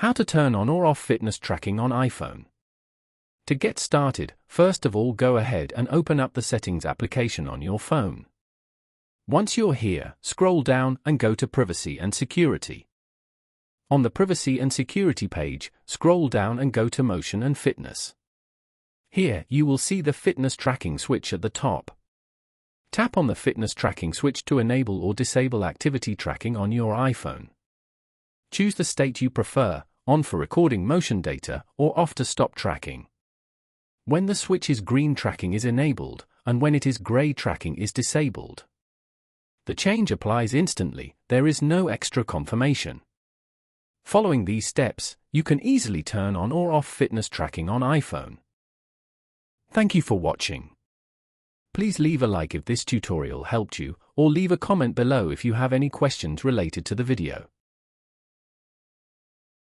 How to turn on or off fitness tracking on iPhone. To get started, first of all go ahead and open up the Settings application on your phone. Once you're here, scroll down and go to Privacy and Security. On the Privacy and Security page, scroll down and go to Motion and Fitness. Here, you will see the fitness tracking switch at the top. Tap on the fitness tracking switch to enable or disable activity tracking on your iPhone. Choose the state you prefer, on for recording motion data or off to stop tracking. When the switch is green, tracking is enabled, and when it is gray, tracking is disabled. The change applies instantly, there is no extra confirmation. Following these steps, you can easily turn on or off fitness tracking on iPhone. Thank you for watching. Please leave a like if this tutorial helped you, or leave a comment below if you have any questions related to the video.